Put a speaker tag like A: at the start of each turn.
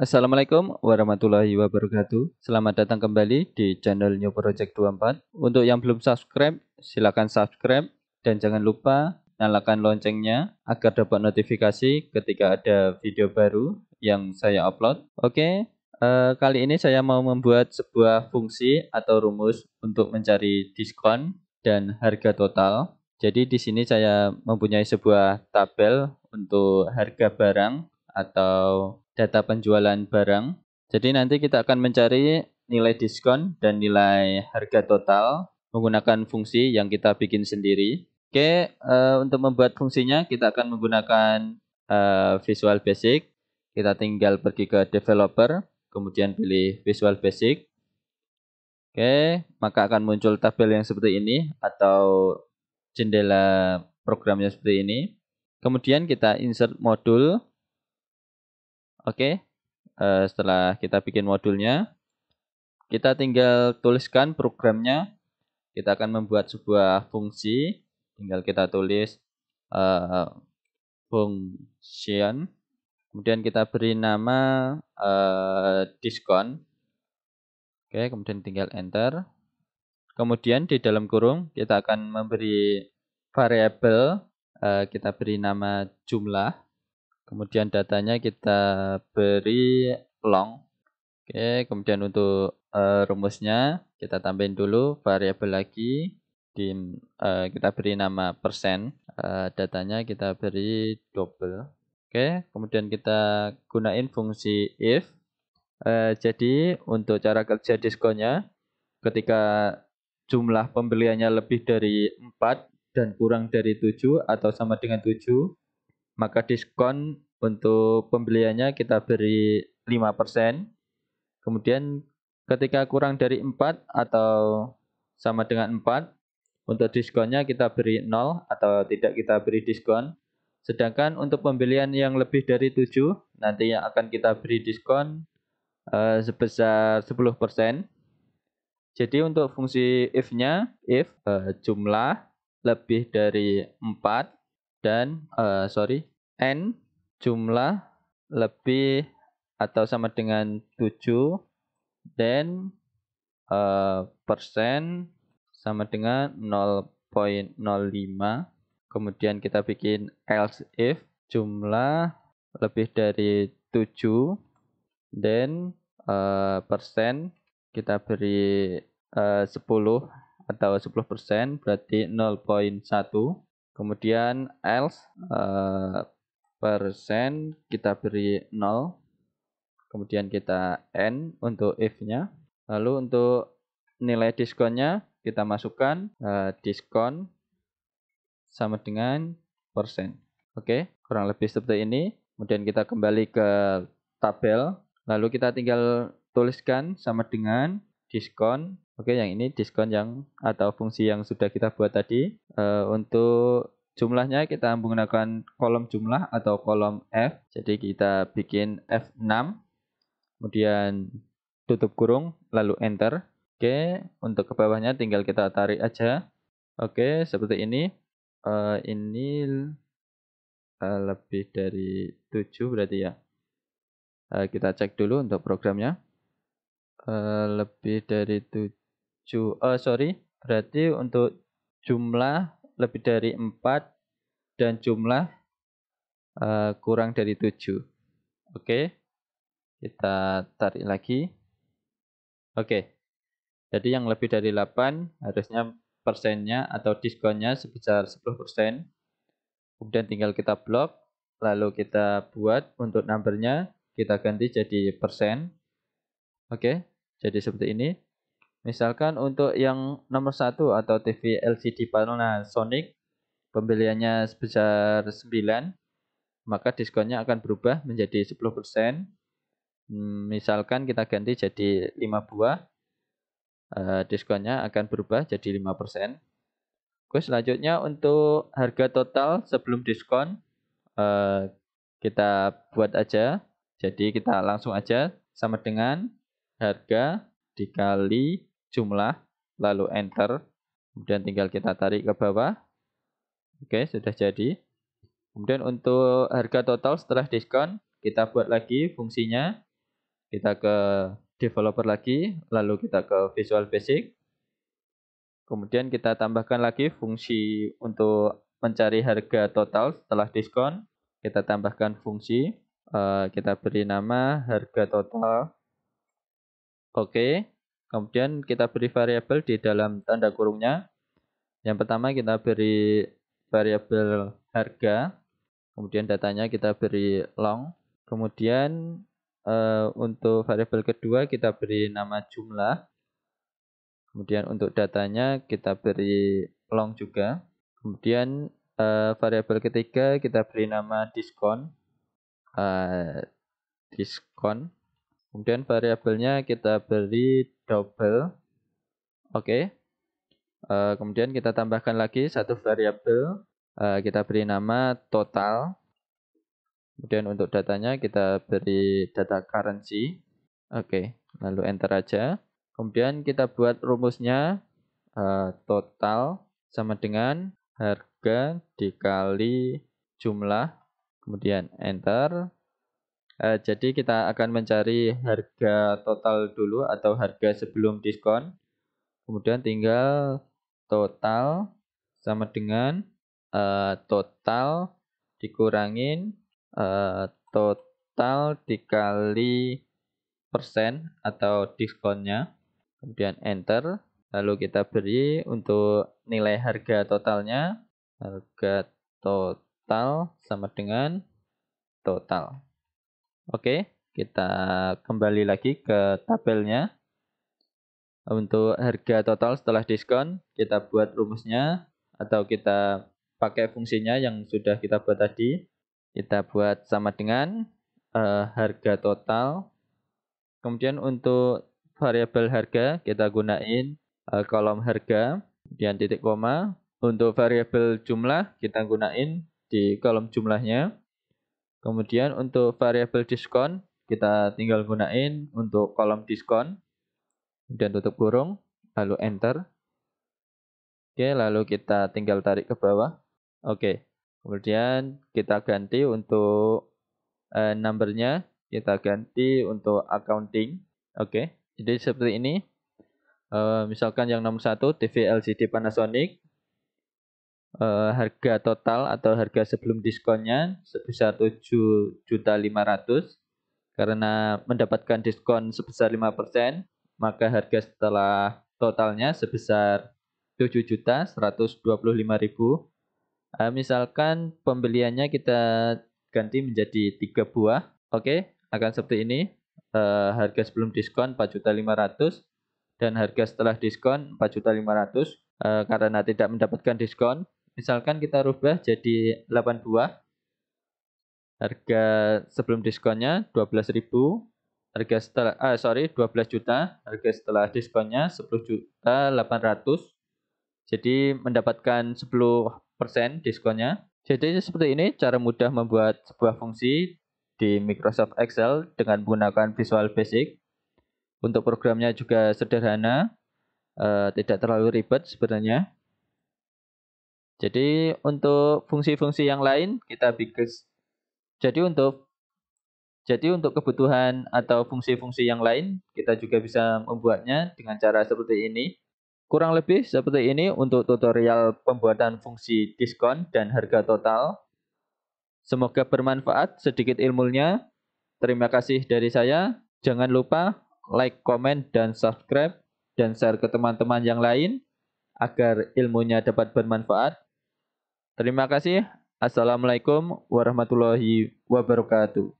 A: Assalamualaikum warahmatullahi wabarakatuh. Selamat datang kembali di channel New Project 24. Untuk yang belum subscribe, silakan subscribe dan jangan lupa nyalakan loncengnya agar dapat notifikasi ketika ada video baru yang saya upload. Oke, kali ini saya mau membuat sebuah fungsi atau rumus untuk mencari diskon dan harga total. Jadi di sini saya mempunyai sebuah tabel untuk harga barang atau data penjualan barang. Jadi nanti kita akan mencari nilai diskon dan nilai harga total menggunakan fungsi yang kita bikin sendiri. Oke, untuk membuat fungsinya kita akan menggunakan Visual Basic. Kita tinggal pergi ke developer, kemudian pilih Visual Basic. Oke, maka akan muncul tabel yang seperti ini atau jendela programnya seperti ini. Kemudian kita insert modul. Oke, setelah kita bikin modulnya, kita tinggal tuliskan programnya. Kita akan membuat sebuah fungsi. Tinggal kita tulis function. Kemudian kita beri nama diskon. Oke, kemudian tinggal enter. Kemudian di dalam kurung kita akan memberi variabel. Kita beri nama jumlah. Kemudian datanya kita beri long. Oke, kemudian untuk rumusnya kita tambahin dulu variabel lagi. Kita beri nama persen. Datanya kita beri double. Oke, kemudian kita gunain fungsi if. Jadi untuk cara kerja diskonnya, ketika jumlah pembeliannya lebih dari 4 dan kurang dari 7 atau sama dengan 7, maka diskon untuk pembeliannya kita beri 5%. Kemudian ketika kurang dari 4 atau sama dengan 4, untuk diskonnya kita beri 0 atau tidak kita beri diskon. Sedangkan untuk pembelian yang lebih dari 7, nanti yang akan kita beri diskon sebesar 10%. Jadi untuk fungsi if-nya, if jumlah lebih dari 4 dan n jumlah lebih atau sama dengan 7 dan persen sama dengan 0,05. Kemudian kita bikin else if jumlah lebih dari 7 dan persen kita beri 10 atau 10%, berarti 0,1. Kemudian else persen kita beri 0. Kemudian kita n untuk if-nya. Lalu untuk nilai diskonnya kita masukkan diskon sama dengan persen. Oke, kurang lebih seperti ini. Kemudian kita kembali ke tabel. Lalu kita tinggal tuliskan sama dengan diskon. Oke, yang ini diskon yang atau fungsi yang sudah kita buat tadi. Untuk jumlahnya kita menggunakan kolom jumlah atau kolom F. Jadi kita bikin F6. Kemudian tutup kurung, lalu enter. Oke, untuk ke bawahnya tinggal kita tarik aja. Oke, seperti ini. Ini lebih dari 7 berarti ya. Kita cek dulu untuk programnya. Lebih dari 7. Berarti untuk jumlah lebih dari 4 dan jumlah kurang dari 7. Oke. Kita tarik lagi. Oke. Jadi yang lebih dari 8 harusnya persennya atau diskonnya sebesar 10%. Kemudian tinggal kita blok, lalu kita buat untuk numbernya, kita ganti jadi persen. Oke, jadi seperti ini. Misalkan untuk yang nomor 1 atau TV LCD Panasonic, pembeliannya sebesar 9, maka diskonnya akan berubah menjadi 10%. Misalkan kita ganti jadi 5 buah, diskonnya akan berubah jadi 5%. Oke, selanjutnya untuk harga total sebelum diskon, kita buat aja. Jadi kita langsung aja sama dengan harga dikali jumlah, lalu enter. Kemudian tinggal kita tarik ke bawah. Oke, sudah jadi. Kemudian untuk harga total setelah diskon, kita buat lagi fungsinya. Kita ke developer lagi, lalu kita ke Visual Basic. Kemudian kita tambahkan lagi fungsi untuk mencari harga total setelah diskon. Kita tambahkan fungsi, kita beri nama harga total. Oke. Kemudian kita beri variabel di dalam tanda kurungnya. Yang pertama kita beri variabel harga. Kemudian datanya kita beri long. Kemudian untuk variabel kedua kita beri nama jumlah. Kemudian untuk datanya kita beri long juga. Kemudian variabel ketiga kita beri nama diskon. Diskon. Kemudian variabelnya kita beri double. Oke. Kemudian kita tambahkan lagi satu variabel. Kita beri nama total. Kemudian untuk datanya kita beri data currency. Oke. Lalu enter aja. Kemudian kita buat rumusnya, total sama dengan harga dikali jumlah, kemudian enter. Jadi kita akan mencari harga total dulu atau harga sebelum diskon. Kemudian tinggal total sama dengan total dikurangin total dikali persen atau diskonnya. Kemudian enter, lalu kita beri untuk nilai harga totalnya, harga total sama dengan total. Oke, kita kembali lagi ke tabelnya. Untuk harga total setelah diskon, kita buat rumusnya atau kita pakai fungsinya yang sudah kita buat tadi. Kita buat sama dengan harga total. Kemudian untuk variabel harga kita gunain kolom harga, kemudian titik koma. Untuk variabel jumlah kita gunain di kolom jumlahnya. Kemudian untuk variabel diskon kita tinggal gunain untuk kolom diskon. Kemudian tutup kurung, lalu enter. Oke, lalu kita tinggal tarik ke bawah. Oke, kemudian kita ganti untuk numbernya, kita ganti untuk accounting. Oke. Jadi seperti ini. Misalkan yang nomor 1 TV LCD Panasonic. Harga total atau harga sebelum diskonnya sebesar 7.500.000. Karena mendapatkan diskon sebesar 5%, maka harga setelah totalnya sebesar 7.125.000. Misalkan pembeliannya kita ganti menjadi 3 buah. Oke, akan seperti ini. Harga sebelum diskon 4.500.000 dan harga setelah diskon 4.500.000. Karena tidak mendapatkan diskon, misalkan kita rubah jadi 8 buah. Harga sebelum diskonnya 12.000. Harga setelah 12 juta. Harga setelah diskonnya 10.800.000. Jadi mendapatkan 10% diskonnya. Jadi seperti ini cara mudah membuat sebuah fungsi di Microsoft Excel dengan menggunakan Visual Basic. Untuk programnya juga sederhana, tidak terlalu ribet sebenarnya. Jadi untuk fungsi-fungsi yang lain kita bikin. Jadi untuk kebutuhan atau fungsi-fungsi yang lain kita juga bisa membuatnya dengan cara seperti ini. Kurang lebih seperti ini untuk tutorial pembuatan fungsi diskon dan harga total. Semoga bermanfaat sedikit ilmunya. Terima kasih dari saya. Jangan lupa like, komen, dan subscribe, dan share ke teman-teman yang lain agar ilmunya dapat bermanfaat. Terima kasih. Assalamualaikum warahmatullahi wabarakatuh.